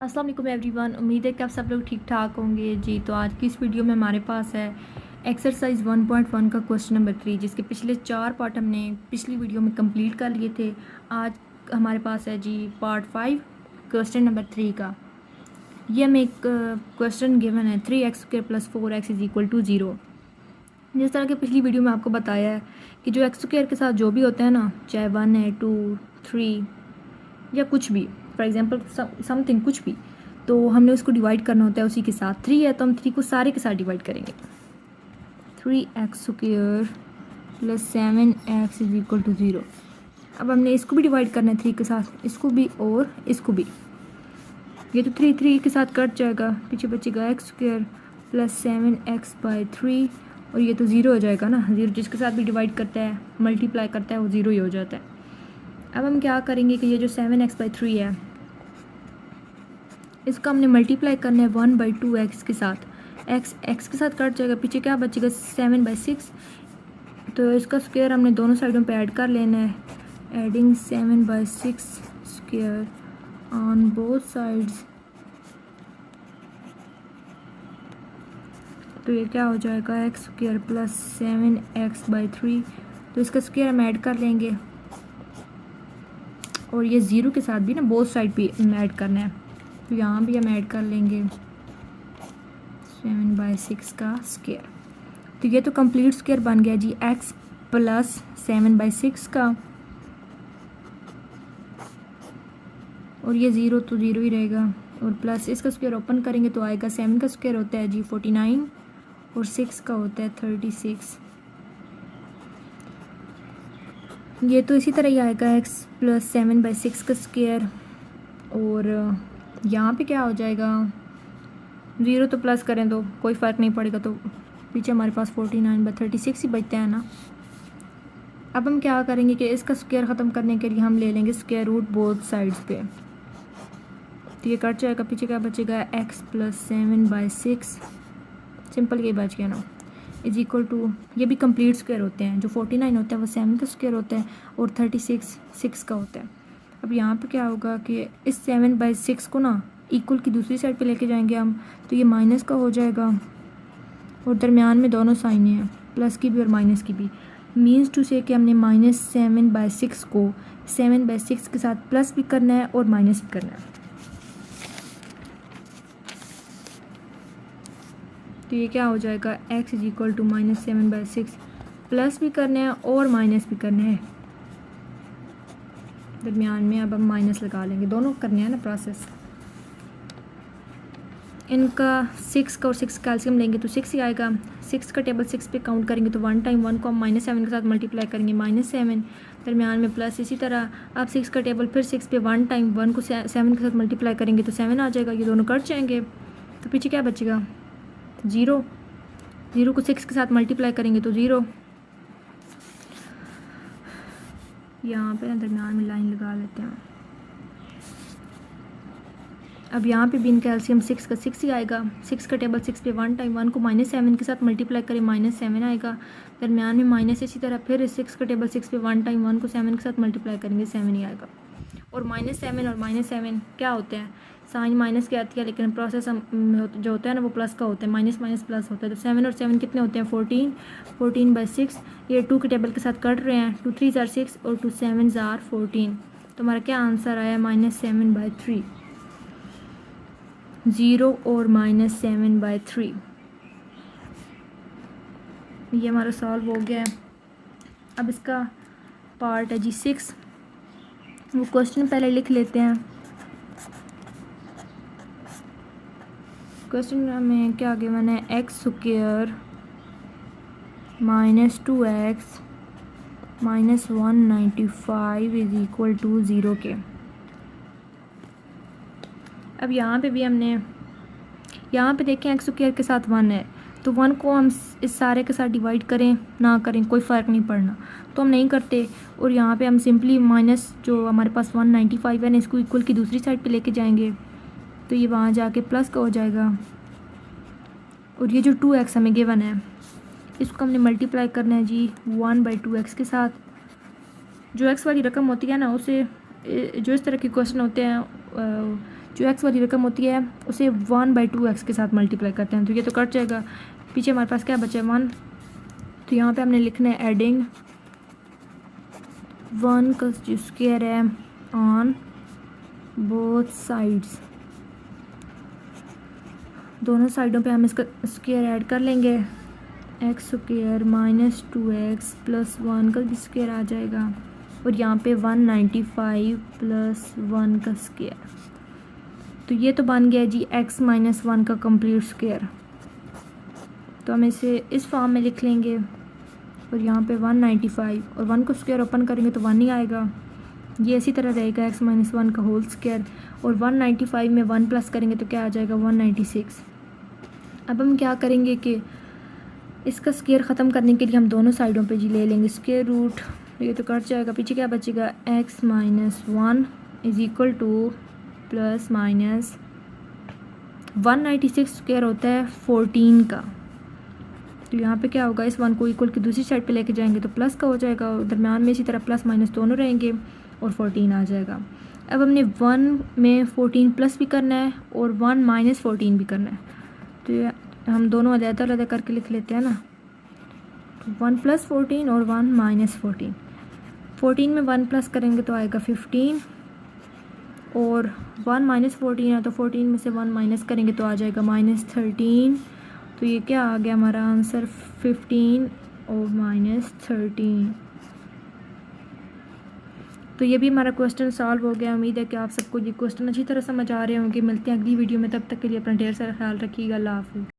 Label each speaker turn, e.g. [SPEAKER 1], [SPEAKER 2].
[SPEAKER 1] अस्सलाम वालेकुम एवरीवन। उम्मीद है कि आप सब लोग ठीक ठाक होंगे जी। तो आज की इस वीडियो में हमारे पास है एक्सरसाइज 1.1 का क्वेश्चन नंबर 3, जिसके पिछले 4 पार्ट हमने पिछली वीडियो में कंप्लीट कर लिए थे। आज हमारे पास है जी पार्ट 5 क्वेश्चन नंबर 3 का। ये हमें एक क्वेश्चन गिवन है 3x² + 4x = 0। जिस तरह की पिछली वीडियो में आपको बताया है कि जो x² के साथ जो भी होता है ना, चाहे 1 है, 2, 3 या कुछ भी, फॉर एग्जांपल समथिंग कुछ भी, तो हमने उसको डिवाइड करना होता है उसी के साथ। 3 है तो हम 3 को सारे के साथ डिवाइड करेंगे। 3x² + 7x = 0। अब हमने इसको भी डिवाइड करना है 3 के साथ, इसको भी और इसको भी। ये तो 3 के साथ कट जाएगा, पीछे बचेगा x² + 7x/3 और ये तो 0 हो जाएगा ना। 0 जिसके साथ भी डिवाइड करता है, मल्टीप्लाई करता है, वो 0 ही हो जाता है। अब हम क्या करेंगे कि ये जो 7x/3 है, इसका हमने मल्टीप्लाई करना है 1/2x के साथ। x के साथ कट जाएगा, पीछे क्या बचेगा 7/6। तो इसका स्क्वायर हमने दोनों साइडों पे ऐड कर लेना है। Adding 7/6 square on both sides, तो ये क्या हो जाएगा x² + 7x/3। तो इसका स्क्वायर हम ऐड कर लेंगे और ये 0 के साथ भी ना बोथ साइड पे ऐड करना है, तो यहाँ भी हम ऐड कर लेंगे 7/6 का स्क्वायर। तो ये तो कंप्लीट स्क्वायर बन गया जी x + 7/6 का, और ये 0 तो 0 ही रहेगा, और प्लस इसका स्क्वायर ओपन करेंगे तो आएगा 7 का स्क्वायर होता है जी 49 और 6 का होता है 36। ये तो इसी तरह ही आएगा x + 7/6 का स्क्वायर, और यहाँ पे क्या हो जाएगा 0 तो प्लस करें तो कोई फ़र्क नहीं पड़ेगा, तो पीछे हमारे पास 49/36 ही बचता है ना। अब हम क्या करेंगे कि इसका स्क्वायर ख़त्म करने के लिए हम ले लेंगे स्क्वायर रूट बोथ साइड्स पे, तो ये कट जाएगा, पीछे क्या बचेगा x + 7/6, सिंपल ये बच गया ना, = ये भी कंप्लीट स्क्वायर होते हैं। जो 49 होता है वो 7 का स्क्वायर होता है और 36 6 का होता है। अब यहाँ पे क्या होगा कि इस 7/6 को ना इक्वल की दूसरी साइड पे लेके जाएंगे हम, तो ये माइनस का हो जाएगा, और दरमियान में दोनों साइन हैं, प्लस की भी और माइनस की भी। मीन्स टू से कि हमने -7/6 को 7/6 के साथ प्लस भी करना है और माइनस भी करना है। तो ये क्या हो जाएगा x = -7/6, प्लस भी करना है और माइनस भी करना है दरमियान में। अब हम माइनस लगा लेंगे, दोनों करने हैं ना प्रोसेस। इनका 6 का और 6 का कैल्शियम लेंगे तो 6 ही आएगा। 6 का टेबल 6 पे काउंट करेंगे तो 1 टाइम 1 को हम -7 के साथ मल्टीप्लाई करेंगे, -7, दरमियान में प्लस। इसी तरह अब 6 का टेबल फिर 6 पे 1 टाइम 1 को 7 के साथ मल्टीप्लाई करेंगे तो 7 आ जाएगा। ये दोनों कट जाएंगे, तो पीछे क्या बचेगा 0। 0 को 6 के साथ मल्टीप्लाई करेंगे तो 0। यहाँ पे दरमियान में लाइन लगा लेते हैं। अब यहाँ पे भी इनका एलसीएम 6 का 6 ही आएगा। 6 का टेबल 6 पे 1 टाइम 1 को -7 के साथ मल्टीप्लाई करें, -7 आएगा, दरमियान में माइनस। इसी तरह फिर 6 का टेबल 6 पे 1 टाइम 1 को 7 के साथ मल्टीप्लाई करेंगे, 7 ही आएगा। और -7 और -7 क्या होते हैं, साइन माइनस की आती है, लेकिन प्रोसेस जो होता है ना वो प्लस का होता है, माइनस माइनस प्लस होता है। तो 7 और 7 कितने होते हैं 14, 14/6। ये 2 के टेबल के साथ कट रहे हैं, 2 3 = 6 और 2 7 = 14। तो हमारा क्या आंसर आया -7/3। 0 और -7/3, ये हमारा सॉल्व हो गया है। अब इसका पार्ट है जी 6, वो क्वेश्चन पहले लिख लेते हैं। क्वेश्चन में क्या गिवन है, x² - 2x - 195 = 0 के। अब यहाँ पे भी हमने, यहाँ पे देखें x² के साथ 1 है, तो 1 को हम इस सारे के साथ डिवाइड करें ना करें कोई फ़र्क नहीं पड़ना, तो हम नहीं करते। और यहाँ पे हम सिंपली माइनस जो हमारे पास 195 है ना, इसको इक्वल की दूसरी साइड पे लेके जाएंगे, तो ये वहाँ जाके प्लस का हो जाएगा। और ये जो 2x हमें गिवन है, इसको हमने मल्टीप्लाई करना है जी 1/2x के साथ। जो x वाली रकम होती है ना, उसे जो इस तरह के क्वेश्चन होते हैं जो एक्स वाली रकम होती है उसे 1/2x के साथ मल्टीप्लाई करते हैं, तो ये तो कट जाएगा। पीछे हमारे पास क्या बचा है 1, तो यहाँ पे हमने लिखना है एडिंग 1 का जो स्क्वायर है ऑन बोथ साइड्स, दोनों साइडों पे हम इसका स्क्वायर ऐड कर लेंगे। X square minus 2x plus 1 का भी स्क्वायर आ जाएगा, और यहाँ पे 195 प्लस 1 का स्क्वायर। तो ये तो बन गया जी x माइनस 1 का कंप्लीट स्क्वायर। तो हम इसे इस फॉर्म में लिख लेंगे, और यहाँ पे 195 और 1 को स्क्वायर ओपन करेंगे तो 1 ही आएगा। ये इसी तरह रहेगा x माइनस 1 का होल स्क्वायर, और 195 में 1 प्लस करेंगे तो क्या आ जाएगा 196। अब हम क्या करेंगे कि इसका स्क्वायर ख़त्म करने के लिए हम दोनों साइडों पे जी ले लेंगे स्क्वायर रूट, ये तो कट जाएगा। पीछे क्या बचेगा x minus 1 is equal two plus minus 196 square होता है 14 का, तो यहाँ पे क्या होगा इस 1 को इक्वल की दूसरी साइड पे लेके जाएंगे तो प्लस का हो जाएगा, और दरम्यान में इसी तरह प्लस माइनस दोनों रहेंगे और 14 आ जाएगा। अब हमने 1 में 14 प्लस भी करना है और 1 माइनस 14 भी करना है, तो ये हम दोनों अलग-अलग करके लिख लेते हैं ना, 1 प्लस 14 और 1 माइनस 14। 14 में 1 प्लस करेंगे तो आएगा 15, और 1 माइनस 14 है तो 14 में से 1 माइनस करेंगे तो आ जाएगा माइनस 13। तो ये क्या आ गया हमारा आंसर 15 और माइनस 13। तो ये भी हमारा क्वेश्चन सॉल्व हो गया। उम्मीद है कि आप सबको ये क्वेश्चन अच्छी तरह समझ आ रहे होंगे। मिलते हैं अगली वीडियो में, तब तक के लिए अपना ढेर सारा ख्याल रखिएगा। अल्लाह हाफ़िज़।